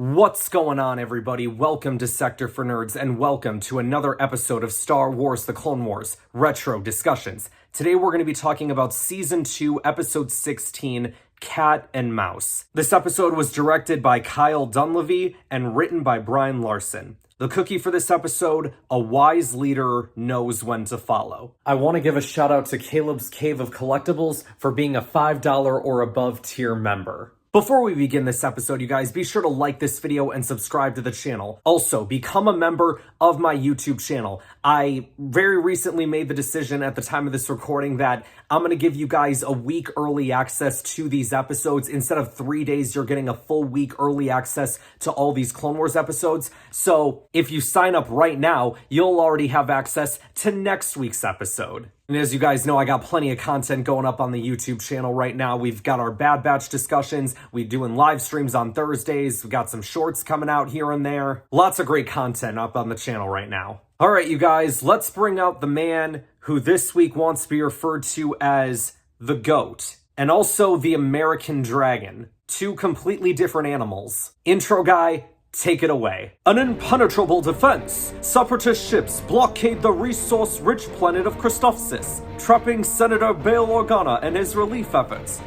What's going on, everybody? Welcome to Sector for Nerds, and welcome to another episode of Star Wars The Clone Wars Retro Discussions. Today we're going to be talking about Season 2, Episode 16, Cat and Mouse. This episode was directed by Kyle Dunleavy and written by Brian Larson. The cookie for this episode: a wise leader knows when to follow. I want to give a shout out to Caleb's Cave of Collectibles for being a $5 or above tier member. Before we begin this episode, you guys, be sure to like this video and subscribe to the channel. Also, become a member of my YouTube channel. I very recently made the decision at the time of this recording that I'm going to give you guys a week early access to these episodes. Instead of 3 days, you're getting a full week early access to all these Clone Wars episodes. So if you sign up right now, you'll already have access to next week's episode. And as you guys know, I got plenty of content going up on the YouTube channel right now. We've got our Bad Batch discussions. We're doing live streams on Thursdays. We got some shorts coming out here and there. Lots of great content up on the channel right now. All right, you guys, let's bring out the man who this week wants to be referred to as the GOAT and also the American Dragon. Two completely different animals. Intro guy, take it away. An impenetrable defense. Separatist ships blockade the resource-rich planet of Christophsis, trapping Senator Bail Organa and his relief efforts.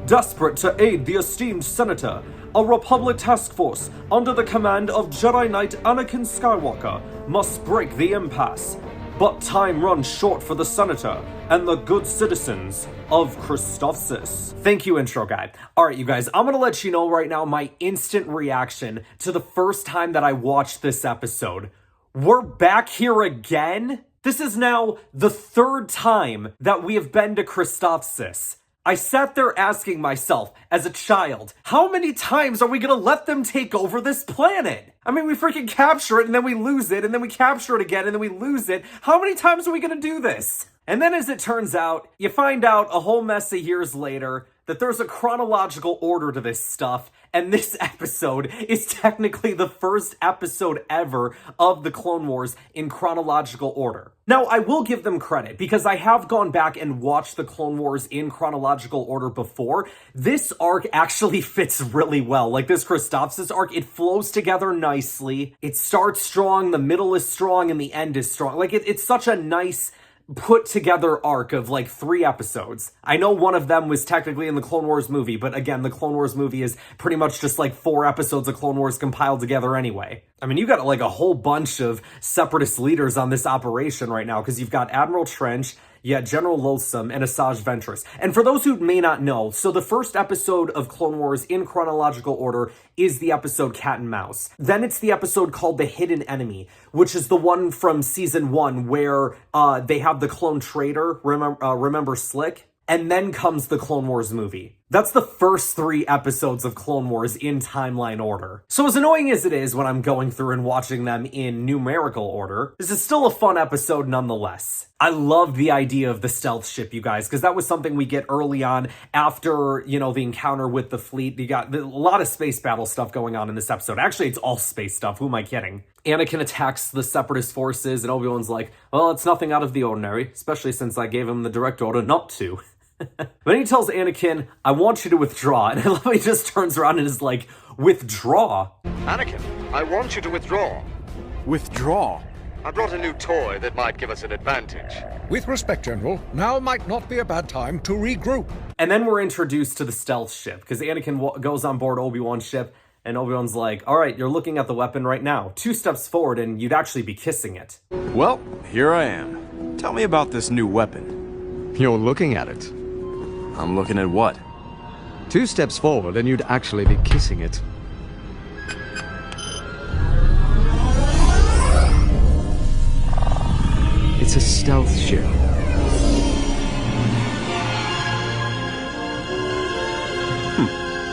Desperate to aid the esteemed senator, a Republic task force under the command of Jedi Knight Anakin Skywalker must break the impasse. But time runs short for the senator and the good citizens of Christophsis. Thank you, intro guy. All right, you guys, I'm gonna let you know right now my instant reaction to the first time that I watched this episode. We're back here again? This is now the third time that we have been to Christophsis. I sat there asking myself, as a child, how many times are we gonna let them take over this planet? I mean, we freaking capture it and then we lose it, and then we capture it again and then we lose it. How many times are we gonna do this? And then as it turns out, you find out a whole mess of years later that there's a chronological order to this stuff, and this episode is technically the first episode ever of the Clone Wars in chronological order. Now, I will give them credit, because I have gone back and watched the Clone Wars in chronological order before. This arc actually fits really well. Like, this Christophsis arc, it flows together nicely. It starts strong, the middle is strong, and the end is strong. Like, it's such a nice put together arc of like 3 episodes. I know one of them was technically in the Clone Wars movie, but again, the Clone Wars movie is pretty much just like 4 episodes of Clone Wars compiled together anyway. I mean, you got like a whole bunch of separatist leaders on this operation right now, because you've got Admiral Trench, you got General Loathsome, and Asajj Ventress. And for those who may not know, so the first episode of Clone Wars in chronological order is the episode Cat and Mouse. Then it's the episode called The Hidden Enemy, which is the one from Season 1 where they have the clone traitor, remember Slick? And then comes the Clone Wars movie. That's the first 3 episodes of Clone Wars in timeline order. So as annoying as it is when I'm going through and watching them in numerical order, this is still a fun episode nonetheless. I love the idea of the stealth ship, you guys, because that was something we get early on after, you know, the encounter with the fleet. You got a lot of space battle stuff going on in this episode. Actually, it's all space stuff. Who am I kidding? Anakin attacks the Separatist forces, and Obi-Wan's like, well, it's nothing out of the ordinary, especially since I gave him the direct order not to. But he tells Anakin, I want you to withdraw. And I love how he just turns around and is like, withdraw? Anakin, I want you to withdraw. Withdraw? I brought a new toy that might give us an advantage. With respect, General, now might not be a bad time to regroup. And then we're introduced to the stealth ship, because Anakin goes on board Obi-Wan's ship, and Obi-Wan's like, all right, you're looking at the weapon right now. 2 steps forward, and you'd actually be kissing it. Well, here I am. Tell me about this new weapon. You're looking at it. I'm looking at what? 2 steps forward and you'd actually be kissing it. It's a stealth ship.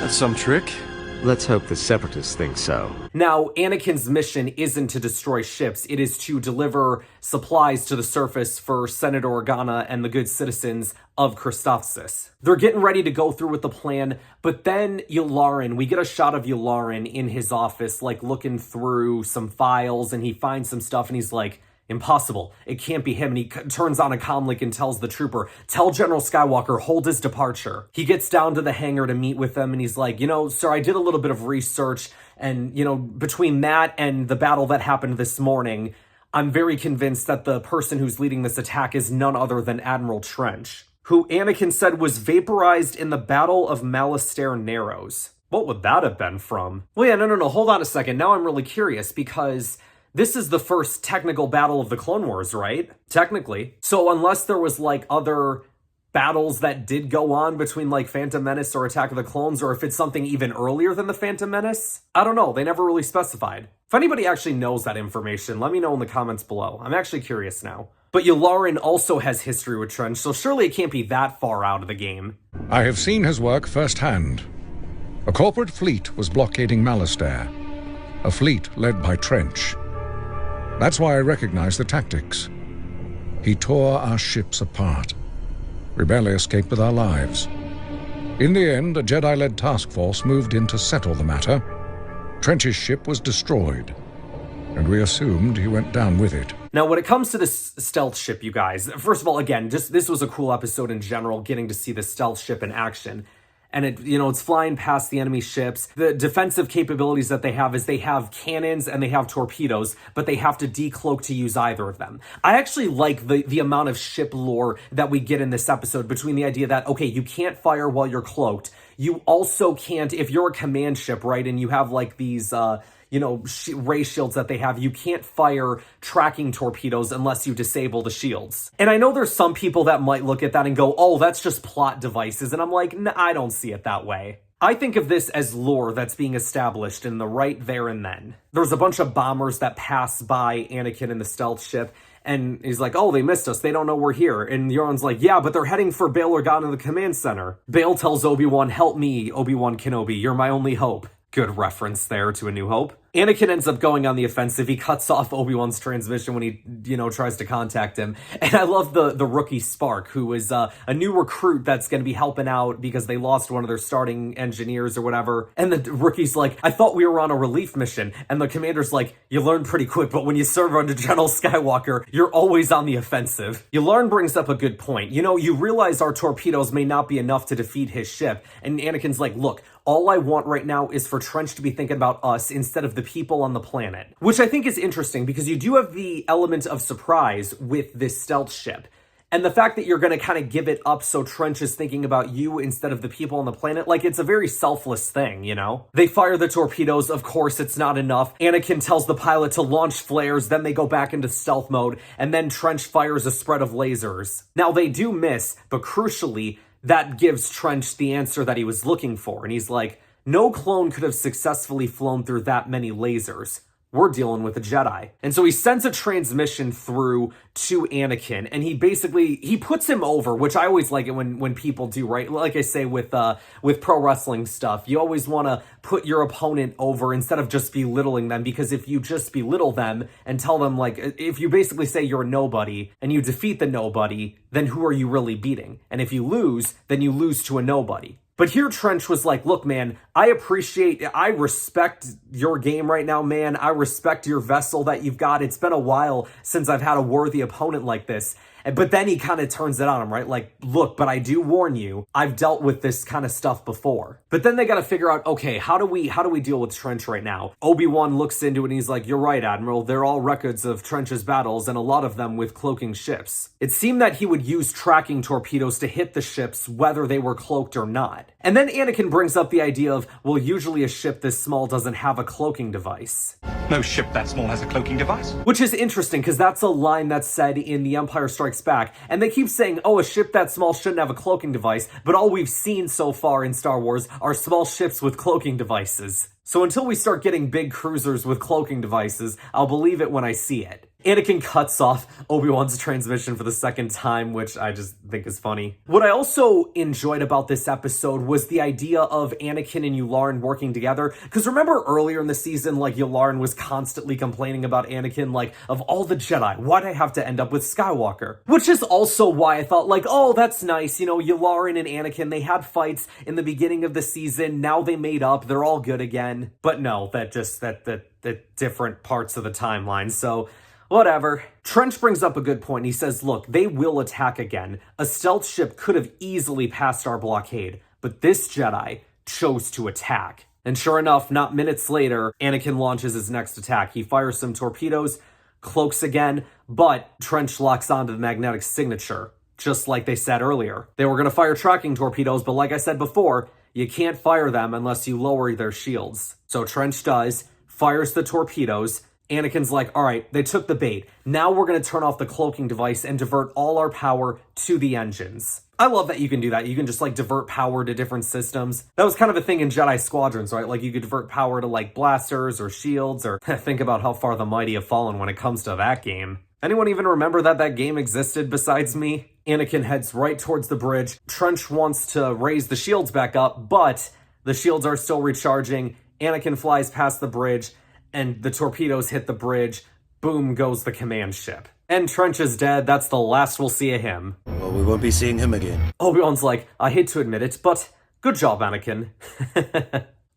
That's some trick. Let's hope the Separatists think so. Now, Anakin's mission isn't to destroy ships. It is to deliver supplies to the surface for Senator Organa and the good citizens of Christophsis. They're getting ready to go through with the plan, but then Yularen, we get a shot of Yularen in his office, like looking through some files, and he finds some stuff, and he's like, impossible. It can't be him. And he turns on a comlink and tells the trooper, tell General Skywalker, hold his departure. He gets down to the hangar to meet with them, and he's like, you know, sir, I did a little bit of research, And, between that and the battle that happened this morning, I'm very convinced that the person who's leading this attack is none other than Admiral Trench, who Anakin said was vaporized in the Battle of Malastare Narrows. What would that have been from? Well, yeah, no, hold on a second. Now I'm really curious, because this is the first technical battle of the Clone Wars, right? Technically. So unless there was, other battles that did go on between Phantom Menace or Attack of the Clones, or if it's something even earlier than the Phantom Menace. I don't know, they never really specified. If anybody actually knows that information, let me know in the comments below. I'm actually curious now. But Yularen also has history with Trench, so surely it can't be that far out of the game. I have seen his work firsthand. A corporate fleet was blockading Malastare. A fleet led by Trench. That's why I recognize the tactics. He tore our ships apart. We barely escaped with our lives. In the end, a Jedi-led task force moved in to settle the matter. Trench's ship was destroyed, and we assumed he went down with it. Now, when it comes to this stealth ship, you guys, first of all, again, this was a cool episode in general, getting to see the stealth ship in action. And it's flying past the enemy ships. The defensive capabilities that they have is they have cannons and they have torpedoes, but they have to decloak to use either of them. I actually like the amount of ship lore that we get in this episode, between the idea that, okay, you can't fire while you're cloaked. You also can't, if you're a command ship, right, and you have these, ray shields that they have, you can't fire tracking torpedoes unless you disable the shields. And I know there's some people that might look at that and go, oh, that's just plot devices. And I'm like, nah, I don't see it that way. I think of this as lore that's being established in the right there and then. There's a bunch of bombers that pass by Anakin in the stealth ship, and he's like, oh, they missed us. They don't know we're here. And Yularen's like, yeah, but they're heading for Bail Organa in the command center. Bail tells Obi-Wan, help me, Obi-Wan Kenobi. You're my only hope. Good reference there to A New Hope. Anakin ends up going on the offensive. He cuts off Obi-Wan's transmission when he, tries to contact him. And I love the rookie Spark, who is a new recruit that's going to be helping out because they lost one of their starting engineers or whatever. And the rookie's like, I thought we were on a relief mission. And the commander's like, you learn pretty quick, but when you serve under General Skywalker, you're always on the offensive. Yularen brings up a good point. You realize our torpedoes may not be enough to defeat his ship. And Anakin's like, look, all I want right now is for Trench to be thinking about us instead of the people on the planet. Which I think is interesting, because you do have the element of surprise with this stealth ship. And the fact that you're going to kind of give it up so Trench is thinking about you instead of the people on the planet, it's a very selfless thing, They fire the torpedoes, of course it's not enough. Anakin tells the pilot to launch flares, then they go back into stealth mode, and then Trench fires a spread of lasers. Now they do miss, but crucially, that gives Trench the answer that he was looking for. And he's like, no clone could have successfully flown through that many lasers. We're dealing with a Jedi. And so he sends a transmission through to Anakin, and he puts him over, which I always like it when people do, right? Like I say with pro wrestling stuff, you always want to put your opponent over instead of just belittling them, because if you just belittle them and tell them, if you basically say you're a nobody and you defeat the nobody, then who are you really beating? And if you lose, then you lose to a nobody. But here Trench was like, look, man, I respect your game right now, man. I respect your vessel that you've got. It's been a while since I've had a worthy opponent like this. But then he kind of turns it on him, right? Like, look, but I do warn you, I've dealt with this kind of stuff before. But then they got to figure out, okay, how do we deal with Trench right now? Obi-Wan looks into it and he's like, you're right, Admiral. They're all records of Trench's battles, and a lot of them with cloaking ships. It seemed that he would use tracking torpedoes to hit the ships, whether they were cloaked or not. And then Anakin brings up the idea of, well, usually a ship this small doesn't have a cloaking device. No ship that small has a cloaking device. Which is interesting, because that's a line that's said in The Empire Strikes Back, and they keep saying, oh, a ship that small shouldn't have a cloaking device, but all we've seen so far in Star Wars are small ships with cloaking devices. So until we start getting big cruisers with cloaking devices, I'll believe it when I see it. Anakin cuts off Obi-Wan's transmission for the second time, which I just think is funny. What I also enjoyed about this episode was the idea of Anakin and Yularen working together. Because remember earlier in the season, Yularen was constantly complaining about Anakin, of all the Jedi, why'd I have to end up with Skywalker? Which is also why I thought, oh, that's nice. Yularen and Anakin, they had fights in the beginning of the season. Now they made up. They're all good again. But no, that different parts of the timeline. So whatever. Trench brings up a good point. He says, look, they will attack again. A stealth ship could have easily passed our blockade, but this Jedi chose to attack. And sure enough, not minutes later, Anakin launches his next attack. He fires some torpedoes, cloaks again, but Trench locks onto the magnetic signature, just like they said earlier. They were going to fire tracking torpedoes, but like I said before, you can't fire them unless you lower their shields. So Trench does, fires the torpedoes. Anakin's like, all right, they took the bait. Now we're going to turn off the cloaking device and divert all our power to the engines. I love that you can do that. You can just like divert power to different systems. That was kind of a thing in Jedi Squadrons, right? Like you could divert power to like blasters or shields, or think about how far the mighty have fallen when it comes to that game. Anyone even remember that that game existed besides me? Anakin heads right towards the bridge. Trench wants to raise the shields back up, but the shields are still recharging. Anakin flies past the bridge, and the torpedoes hit the bridge. Boom goes the command ship. And Trench is dead. That's the last we'll see of him. Well, we won't be seeing him again. Obi-Wan's like, I hate to admit it, but good job, Anakin.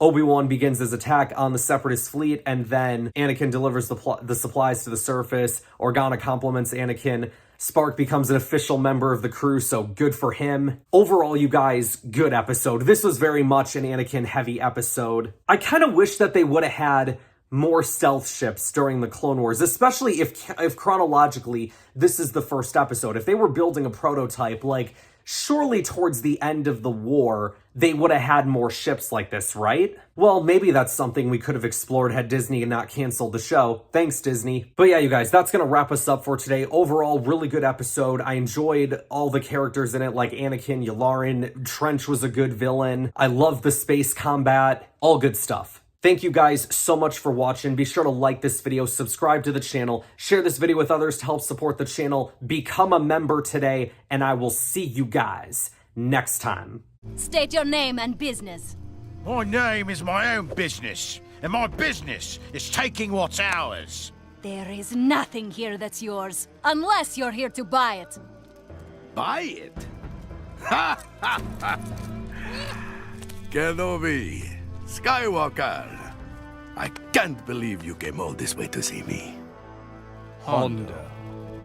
Obi-Wan begins his attack on the Separatist fleet, and then Anakin delivers the supplies to the surface. Organa compliments Anakin. Spark becomes an official member of the crew, so good for him. Overall, you guys, good episode. This was very much an Anakin-heavy episode. I kind of wish that they would have had more stealth ships during the Clone Wars, especially if chronologically this is the first episode. If they were building a prototype, like, surely towards the end of the war, they would have had more ships like this, right? Well, maybe that's something we could have explored had Disney not canceled the show. Thanks, Disney. But yeah, you guys, that's gonna wrap us up for today. Overall, really good episode. I enjoyed all the characters in it, like Anakin, Yularen. Trench was a good villain. I love the space combat. All good stuff. Thank you guys so much for watching. Be sure to like this video, subscribe to the channel, share this video with others to help support the channel, become a member today, and I will see you guys next time. State your name and business. My name is my own business, and my business is taking what's ours. There is nothing here that's yours, unless you're here to buy it. Buy it? Ha ha ha! Kenobi, Skywalker, I can't believe you came all this way to see me. Honda.